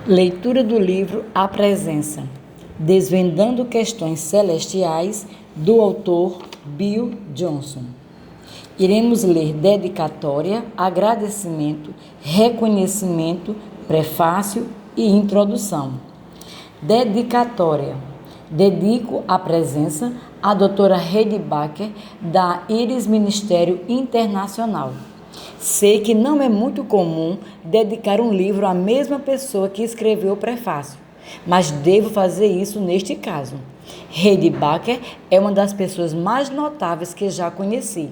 Leitura do livro A Presença, Desvendando Questões Celestiais, do autor Bill Johnson. Iremos ler dedicatória, agradecimento, reconhecimento, prefácio e introdução. Dedicatória. Dedico a presença à doutora Heidi Baker, da Iris Ministério Internacional. Sei que não é muito comum dedicar um livro à mesma pessoa que escreveu o prefácio, mas devo fazer isso neste caso. Heidi Baker é uma das pessoas mais notáveis que já conheci.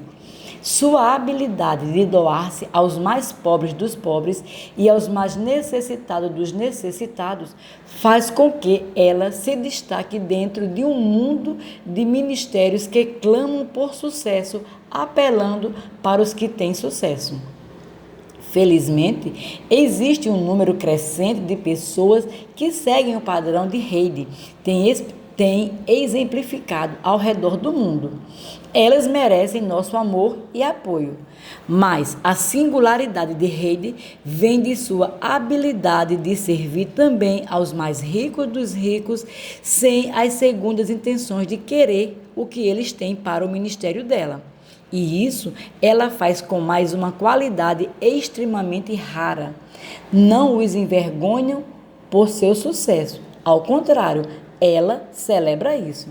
Sua habilidade de doar-se aos mais pobres dos pobres e aos mais necessitados dos necessitados faz com que ela se destaque dentro de um mundo de ministérios que clamam por sucesso, apelando para os que têm sucesso. Felizmente, existe um número crescente de pessoas que seguem o padrão de Heidi, tem exemplificado ao redor do mundo. Elas merecem nosso amor e apoio, mas a singularidade de Heidi vem de sua habilidade de servir também aos mais ricos dos ricos, sem as segundas intenções de querer o que eles têm para o ministério dela. E isso ela faz com mais uma qualidade extremamente rara. Não os envergonham por seu sucesso. Ao contrário, ela celebra isso.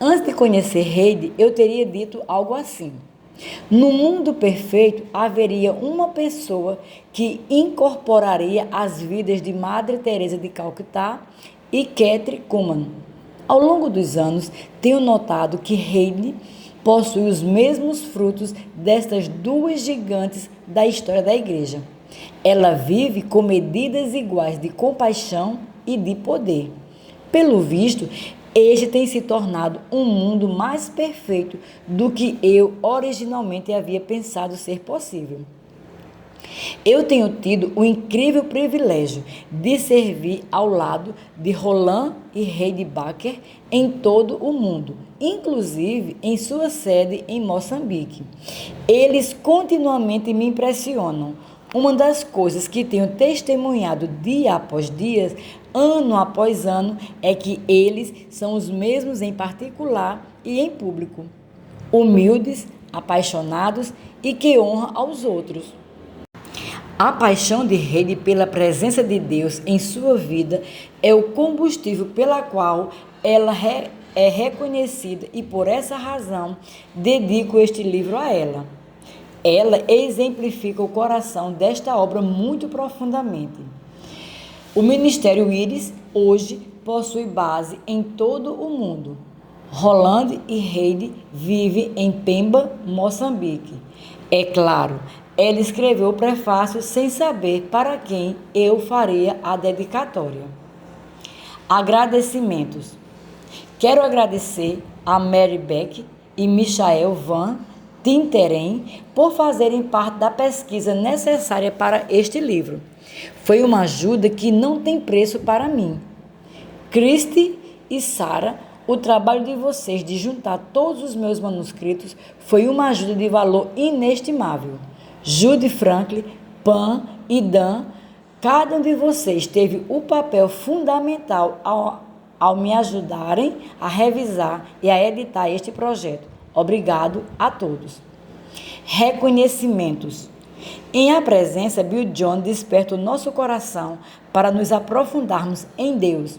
Antes de conhecer Heidi, eu teria dito algo assim: no mundo perfeito, haveria uma pessoa que incorporaria as vidas de Madre Teresa de Calcutá e Kathryn Kuhlman. Ao longo dos anos, tenho notado que Heidi possui os mesmos frutos destas duas gigantes da história da igreja. Ela vive com medidas iguais de compaixão e de poder. Pelo visto, este tem se tornado um mundo mais perfeito do que eu originalmente havia pensado ser possível. Eu tenho tido o incrível privilégio de servir ao lado de Roland e Heidi Baker em todo o mundo, inclusive em sua sede em Moçambique. Eles continuamente me impressionam. Uma das coisas que tenho testemunhado dia após dia, ano após ano, é que eles são os mesmos em particular e em público. Humildes, apaixonados e que honram aos outros. A paixão de Heidi pela presença de Deus em sua vida é o combustível pela qual ela é reconhecida e por essa razão dedico este livro a ela. Ela exemplifica o coração desta obra muito profundamente. O Ministério Iris hoje possui base em todo o mundo. Roland e Heidi vivem em Pemba, Moçambique. É claro, ela escreveu o prefácio sem saber para quem eu faria a dedicatória. Agradecimentos. Quero agradecer a Mary Beck e Michael Van Tinteren por fazerem parte da pesquisa necessária para este livro. Foi uma ajuda que não tem preço para mim. Christy e Sarah, o trabalho de vocês de juntar todos os meus manuscritos foi uma ajuda de valor inestimável. Judy Franklin, Pam e Dan, cada um de vocês teve o papel fundamental ao me ajudarem a revisar e a editar este projeto. Obrigado a todos. Reconhecimentos. Em A Presença, Bill Johnson desperta o nosso coração para nos aprofundarmos em Deus.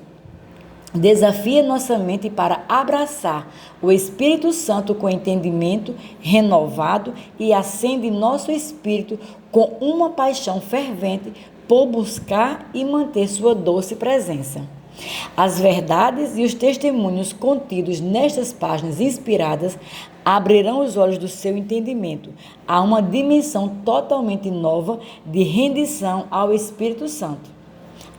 Desafia nossa mente para abraçar o Espírito Santo com entendimento renovado e acende nosso espírito com uma paixão fervente por buscar e manter sua doce presença. As verdades e os testemunhos contidos nestas páginas inspiradas abrirão os olhos do seu entendimento a uma dimensão totalmente nova de rendição ao Espírito Santo.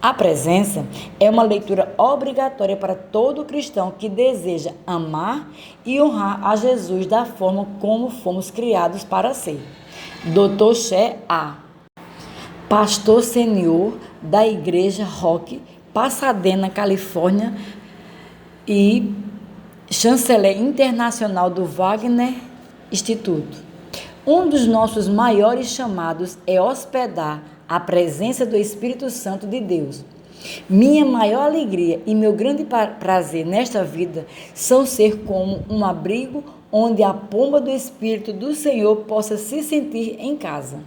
A Presença é uma leitura obrigatória para todo cristão que deseja amar e honrar a Jesus da forma como fomos criados para ser. Dr. Che A., pastor sênior da Igreja Rock, Pasadena, Califórnia, e chanceler internacional do Wagner Instituto. Um dos nossos maiores chamados é hospedar a presença do Espírito Santo de Deus. Minha maior alegria e meu grande prazer nesta vida são ser como um abrigo onde a pomba do Espírito do Senhor possa se sentir em casa.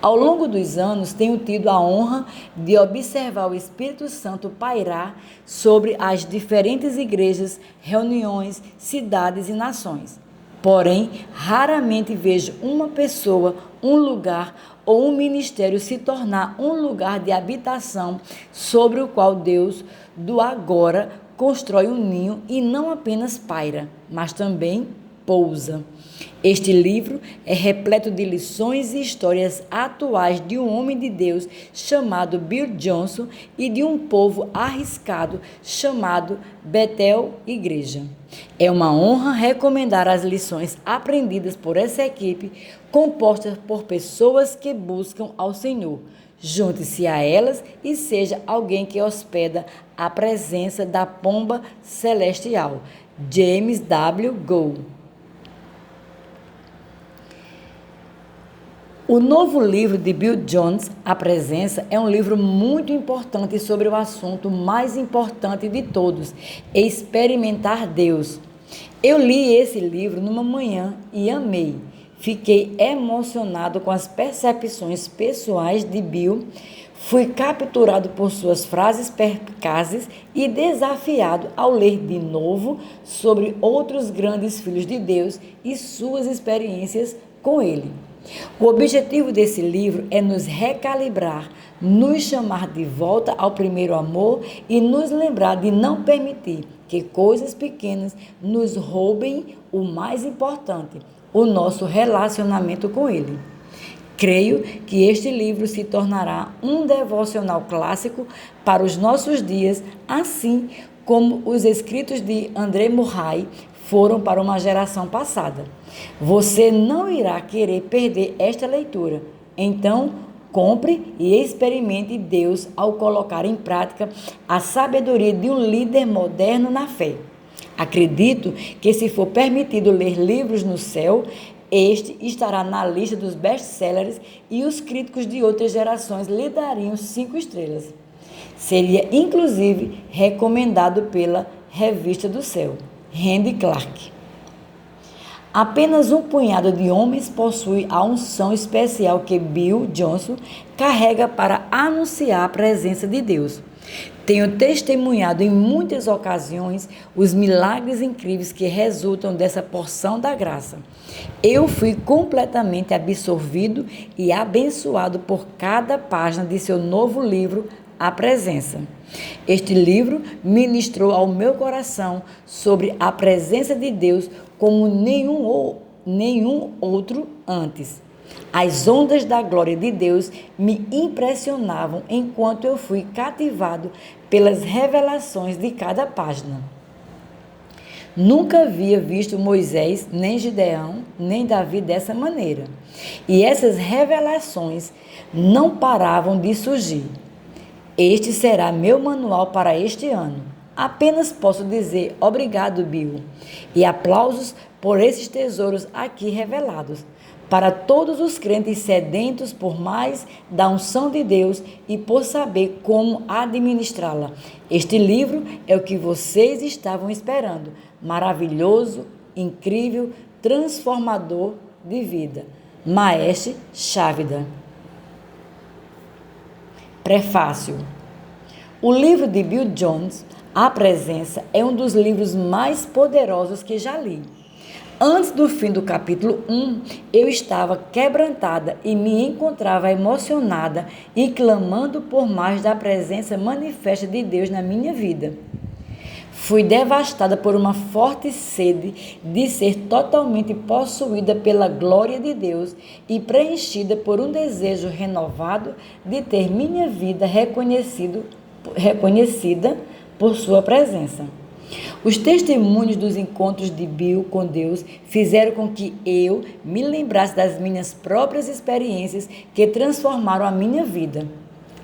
Ao longo dos anos, tenho tido a honra de observar o Espírito Santo pairar sobre as diferentes igrejas, reuniões, cidades e nações. Porém, raramente vejo uma pessoa, um lugar ou um ministério se tornar um lugar de habitação sobre o qual Deus, do agora, constrói um ninho e não apenas paira, mas também pousa. Este livro é repleto de lições e histórias atuais de um homem de Deus chamado Bill Johnson e de um povo arriscado chamado Bethel Igreja. É uma honra recomendar as lições aprendidas por essa equipe, composta por pessoas que buscam ao Senhor. Junte-se a elas e seja alguém que hospeda a presença da pomba celestial. James W. Gould. O novo livro de Bill Jones, A Presença, é um livro muito importante sobre o assunto mais importante de todos, experimentar Deus. Eu li esse livro numa manhã e amei. Fiquei emocionado com as percepções pessoais de Bill, fui capturado por suas frases perspicazes e desafiado ao ler de novo sobre outros grandes filhos de Deus e suas experiências com ele. O objetivo desse livro é nos recalibrar, nos chamar de volta ao primeiro amor e nos lembrar de não permitir que coisas pequenas nos roubem o mais importante, o nosso relacionamento com Ele. Creio que este livro se tornará um devocional clássico para os nossos dias, assim como os escritos de André Murray foram para uma geração passada. Você não irá querer perder esta leitura. Então, compre e experimente Deus ao colocar em prática a sabedoria de um líder moderno na fé. Acredito que, se for permitido ler livros no céu, este estará na lista dos best-sellers e os críticos de outras gerações lhe dariam 5 estrelas. Seria, inclusive, recomendado pela Revista do Céu. Randy Clark. Apenas um punhado de homens possui a unção especial que Bill Johnson carrega para anunciar a presença de Deus. Tenho testemunhado em muitas ocasiões os milagres incríveis que resultam dessa porção da graça. Eu fui completamente absorvido e abençoado por cada página de seu novo livro, A Presença. Este livro ministrou ao meu coração sobre a presença de Deus como nenhum outro antes. As ondas da glória de Deus me impressionavam enquanto eu fui cativado pelas revelações de cada página. Nunca havia visto Moisés, nem Gideão, nem Davi dessa maneira. E essas revelações não paravam de surgir. Este será meu manual para este ano. Apenas posso dizer obrigado, Bill, e aplausos por esses tesouros aqui revelados. Para todos os crentes sedentos por mais da unção de Deus e por saber como administrá-la. Este livro é o que vocês estavam esperando. Maravilhoso, incrível, transformador de vida. Mahesh Chavda. Prefácio. O livro de Bill Jones, A Presença, é um dos livros mais poderosos que já li. Antes do fim do capítulo 1, eu estava quebrantada e me encontrava emocionada e clamando por mais da presença manifesta de Deus na minha vida. Fui devastada por uma forte sede de ser totalmente possuída pela glória de Deus e preenchida por um desejo renovado de ter minha vida reconhecida por sua presença. Os testemunhos dos encontros de Bill com Deus fizeram com que eu me lembrasse das minhas próprias experiências que transformaram a minha vida.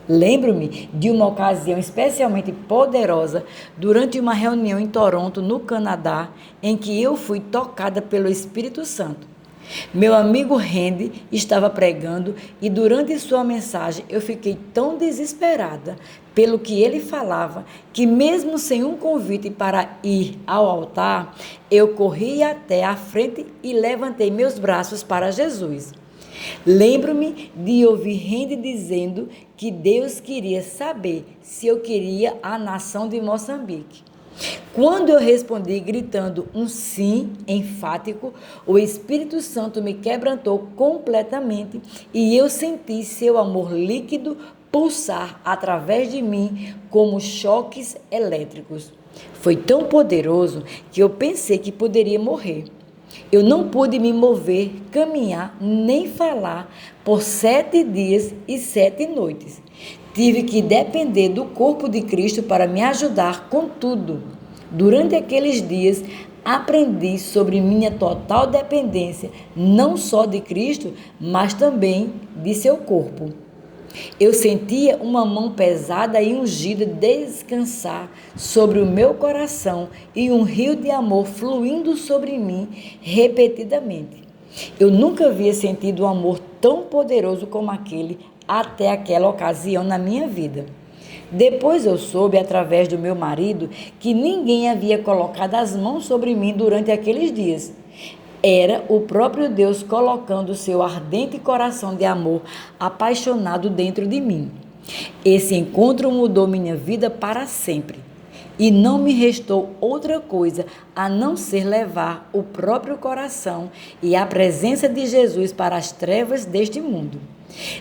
Lembro-me de uma ocasião especialmente poderosa durante uma reunião em Toronto, no Canadá, em que eu fui tocada pelo Espírito Santo. Meu amigo Randy estava pregando e durante sua mensagem eu fiquei tão desesperada pelo que ele falava que mesmo sem um convite para ir ao altar, eu corri até a frente e levantei meus braços para Jesus. Lembro-me de ouvir Randy dizendo que Deus queria saber se eu queria a nação de Moçambique. Quando eu respondi gritando um sim enfático, o Espírito Santo me quebrantou completamente e eu senti seu amor líquido pulsar através de mim como choques elétricos. Foi tão poderoso que eu pensei que poderia morrer. Eu não pude me mover, caminhar, nem falar por 7 dias e 7 noites. Tive que depender do corpo de Cristo para me ajudar com tudo. Durante aqueles dias, aprendi sobre minha total dependência, não só de Cristo, mas também de seu corpo. Eu sentia uma mão pesada e ungida descansar sobre o meu coração e um rio de amor fluindo sobre mim repetidamente. Eu nunca havia sentido um amor tão poderoso como aquele até aquela ocasião na minha vida. Depois eu soube, através do meu marido, que ninguém havia colocado as mãos sobre mim durante aqueles dias. Era o próprio Deus colocando seu ardente coração de amor apaixonado dentro de mim. Esse encontro mudou minha vida para sempre. E não me restou outra coisa a não ser levar o próprio coração e a presença de Jesus para as trevas deste mundo.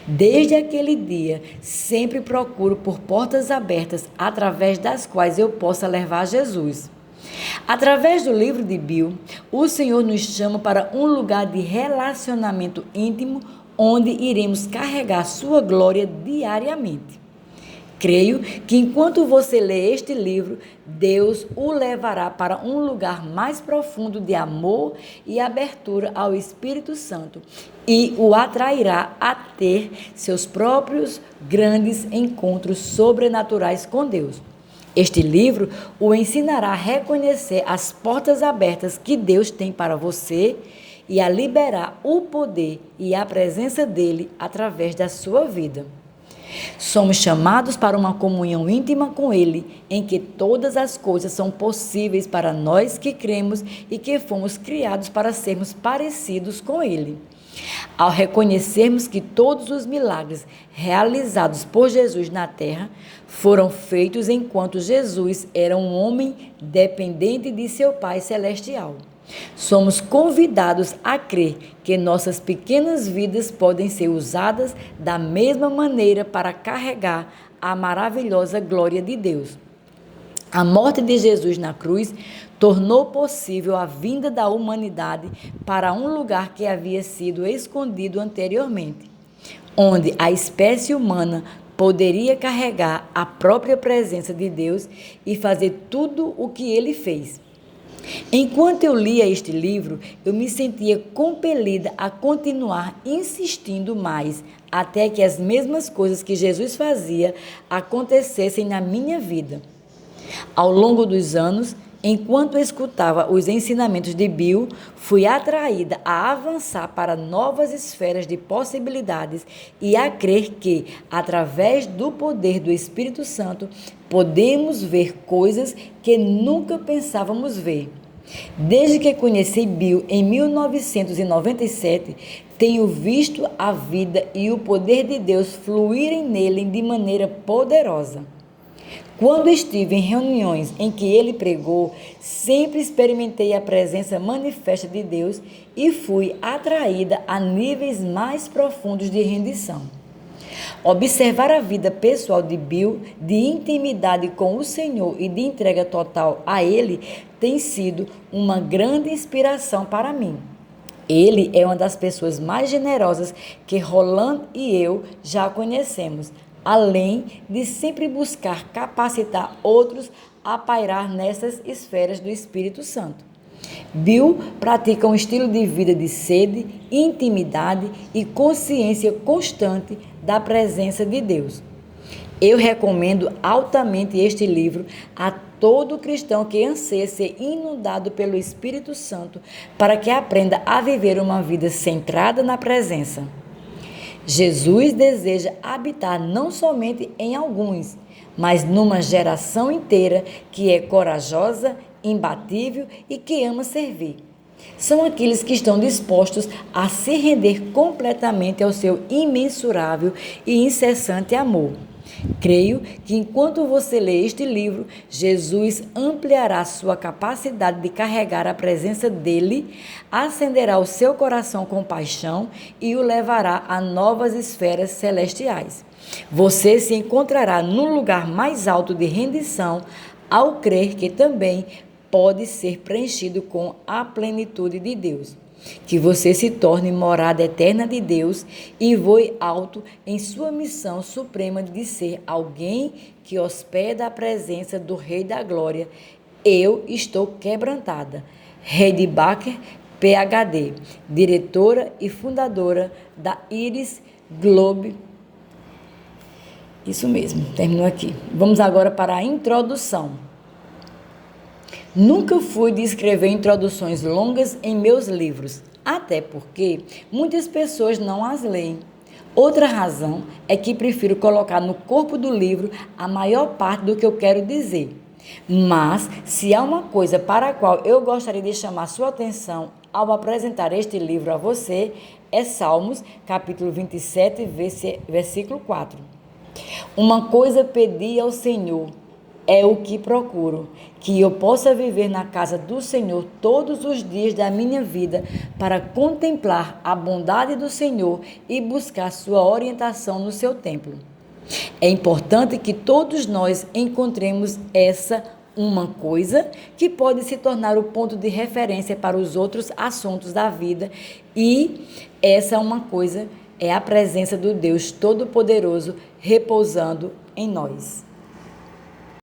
Desde aquele dia, sempre procuro por portas abertas através das quais eu possa levar Jesus. Através do livro de Bill, o Senhor nos chama para um lugar de relacionamento íntimo onde iremos carregar sua glória diariamente. Creio que enquanto você lê este livro, Deus o levará para um lugar mais profundo de amor e abertura ao Espírito Santo e o atrairá a ter seus próprios grandes encontros sobrenaturais com Deus. Este livro o ensinará a reconhecer as portas abertas que Deus tem para você e a liberar o poder e a presença dele através da sua vida. Somos chamados para uma comunhão íntima com Ele, em que todas as coisas são possíveis para nós que cremos e que fomos criados para sermos parecidos com Ele. Ao reconhecermos que todos os milagres realizados por Jesus na terra foram feitos enquanto Jesus era um homem dependente de seu Pai Celestial, somos convidados a crer que nossas pequenas vidas podem ser usadas da mesma maneira para carregar a maravilhosa glória de Deus. A morte de Jesus na cruz tornou possível a vinda da humanidade para um lugar que havia sido escondido anteriormente, onde a espécie humana poderia carregar a própria presença de Deus e fazer tudo o que ele fez. Enquanto eu lia este livro, eu me sentia compelida a continuar insistindo mais, até que as mesmas coisas que Jesus fazia acontecessem na minha vida. Ao longo dos anos, enquanto escutava os ensinamentos de Bill, fui atraída a avançar para novas esferas de possibilidades e a crer que, através do poder do Espírito Santo, podemos ver coisas que nunca pensávamos ver. Desde que conheci Bill em 1997, tenho visto a vida e o poder de Deus fluírem nele de maneira poderosa. Quando estive em reuniões em que ele pregou, sempre experimentei a presença manifesta de Deus e fui atraída a níveis mais profundos de rendição. Observar a vida pessoal de Bill, de intimidade com o Senhor e de entrega total a Ele, tem sido uma grande inspiração para mim. Ele é uma das pessoas mais generosas que Roland e eu já conhecemos, além de sempre buscar capacitar outros a pairar nessas esferas do Espírito Santo. Bill pratica um estilo de vida de sede, intimidade e consciência constante da presença de Deus. Eu recomendo altamente este livro a todo cristão que anseia ser inundado pelo Espírito Santo para que aprenda a viver uma vida centrada na presença. Jesus deseja habitar não somente em alguns, mas numa geração inteira que é corajosa, imbatível e que ama servir. São aqueles que estão dispostos a se render completamente ao seu imensurável e incessante amor. Creio que enquanto você lê este livro, Jesus ampliará sua capacidade de carregar a presença dele, acenderá o seu coração com paixão e o levará a novas esferas celestiais. Você se encontrará no lugar mais alto de rendição ao crer que também pode ser preenchido com a plenitude de Deus. Que você se torne morada eterna de Deus e voe alto em sua missão suprema de ser alguém que hospeda a presença do Rei da Glória. Eu estou quebrantada. Heidi Baker, PhD, diretora e fundadora da Iris Globe. Isso mesmo, terminou aqui. Vamos agora para a introdução. Nunca fui de escrever introduções longas em meus livros, até porque muitas pessoas não as leem. Outra razão é que prefiro colocar no corpo do livro a maior parte do que eu quero dizer. Mas, se há uma coisa para a qual eu gostaria de chamar sua atenção ao apresentar este livro a você, é Salmos, capítulo 27, versículo 4. Uma coisa pedi ao Senhor, é o que procuro, que eu possa viver na casa do Senhor todos os dias da minha vida para contemplar a bondade do Senhor e buscar sua orientação no seu templo. É importante que todos nós encontremos essa uma coisa que pode se tornar o ponto de referência para os outros assuntos da vida, e essa uma coisa é a presença do Deus Todo-Poderoso repousando em nós.